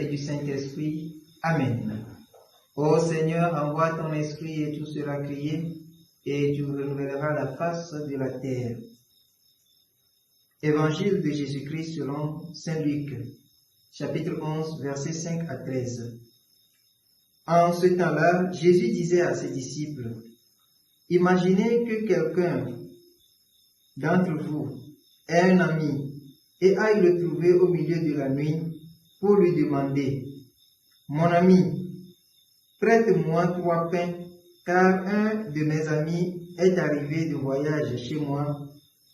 et du Saint-Esprit. Amen. Ô Seigneur, envoie ton esprit et tout sera créé, et tu renouvelleras la face de la terre. Évangile de Jésus-Christ selon Saint Luc, chapitre 11, versets 5 à 13. En ce temps-là, Jésus disait à ses disciples, « Imaginez que quelqu'un d'entre vous ait un ami et aille le trouver au milieu de la nuit pour lui demander, « Mon ami, prête-moi 3 pains, car un de mes amis est arrivé de voyage chez moi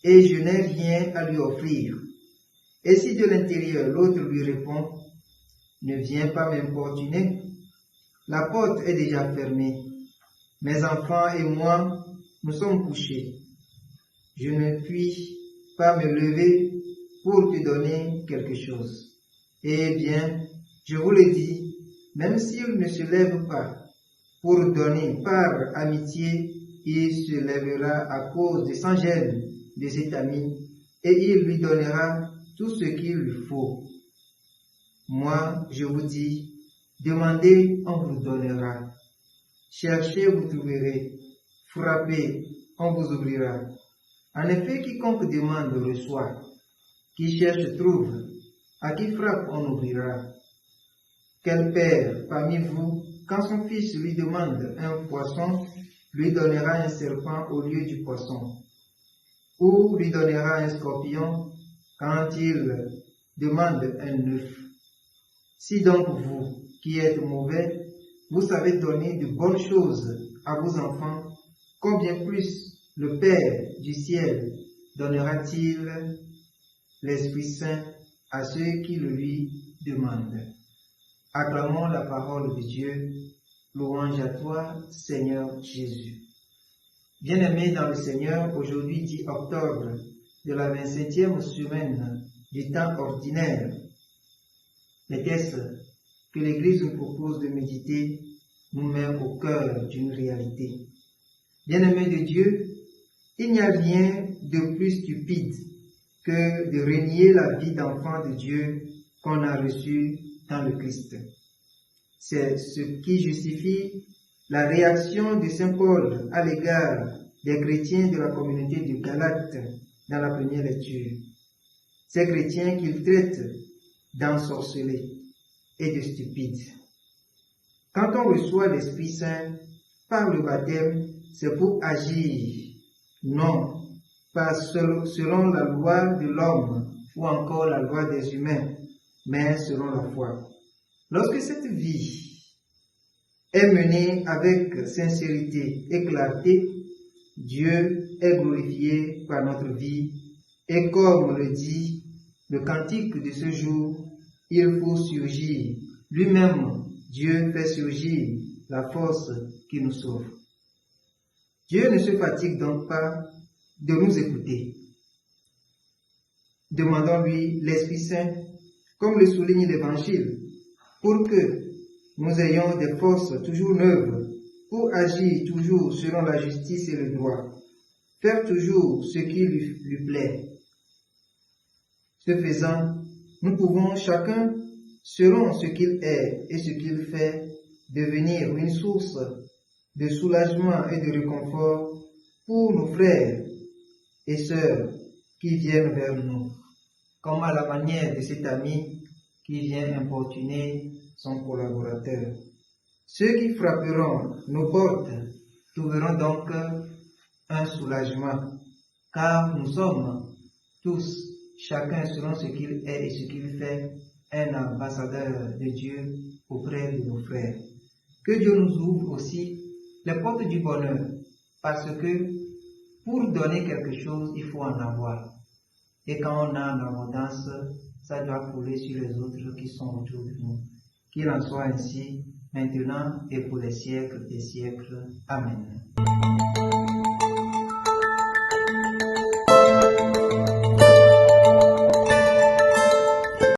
et je n'ai rien à lui offrir. » Et si de l'intérieur l'autre lui répond, « Ne viens pas m'importuner, la porte est déjà fermée. Mes enfants et moi, nous sommes couchés. Je ne puis pas me lever pour te donner quelque chose. » Eh bien, je vous le dis, même s'il ne se lève pas pour donner par amitié, il se lèvera à cause de sans gêne de cet ami et il lui donnera tout ce qu'il lui faut. Moi, je vous dis, demandez, on vous donnera. Cherchez, vous trouverez. Frappez, on vous ouvrira. En effet, quiconque demande reçoit. Qui cherche trouve. À qui frappe, on ouvrira. Quel père parmi vous, quand son fils lui demande un poisson, lui donnera un serpent au lieu du poisson? Ou lui donnera un scorpion quand il demande un œuf? Si donc vous, qui êtes mauvais, vous savez donner de bonnes choses à vos enfants, combien plus le Père du ciel donnera-t-il l'Esprit Saint à ceux qui le lui demandent? Acclamons la parole de Dieu. Louange à toi, Seigneur Jésus. Bien-aimés dans le Seigneur, aujourd'hui 10 octobre de la 27e semaine du temps ordinaire, les textes que l'Église nous propose de méditer nous met au cœur d'une réalité. Bien-aimés de Dieu, il n'y a rien de plus stupide que de renier la vie d'enfant de Dieu qu'on a reçue dans le Christ. C'est ce qui justifie la réaction de Saint Paul à l'égard des chrétiens de la communauté de Galate dans la première lecture. Ces chrétiens qu'il traite d'ensorcelés et de stupides. Quand on reçoit l'Esprit Saint par le baptême, c'est pour agir, non pas selon la loi de l'homme ou encore la loi des humains, mais selon la foi. Lorsque cette vie est menée avec sincérité et clarté, Dieu est glorifié par notre vie et comme le dit le cantique de ce jour, il faut surgir. Lui-même, Dieu fait surgir la force qui nous sauve. Dieu ne se fatigue donc pas de nous écouter. Demandons-lui l'Esprit Saint, comme le souligne l'Évangile, pour que nous ayons des forces toujours neuves, pour agir toujours selon la justice et le droit, faire toujours ce qui lui plaît. Ce faisant, nous pouvons chacun, selon ce qu'il est et ce qu'il fait, devenir une source de soulagement et de réconfort pour nos frères et sœurs qui viennent vers nous, comme à la manière de cet ami qui vient importuner son collaborateur. Ceux qui frapperont nos portes trouveront donc un soulagement, car nous sommes tous, chacun selon ce qu'il est et ce qu'il fait, un ambassadeur de Dieu auprès de nos frères. Que Dieu nous ouvre aussi les portes du bonheur, parce que pour donner quelque chose, il faut en avoir. Et quand on a en abondance, ça doit couler sur les autres qui sont autour de nous. Qu'il en soit ainsi, maintenant et pour les siècles des siècles. Amen.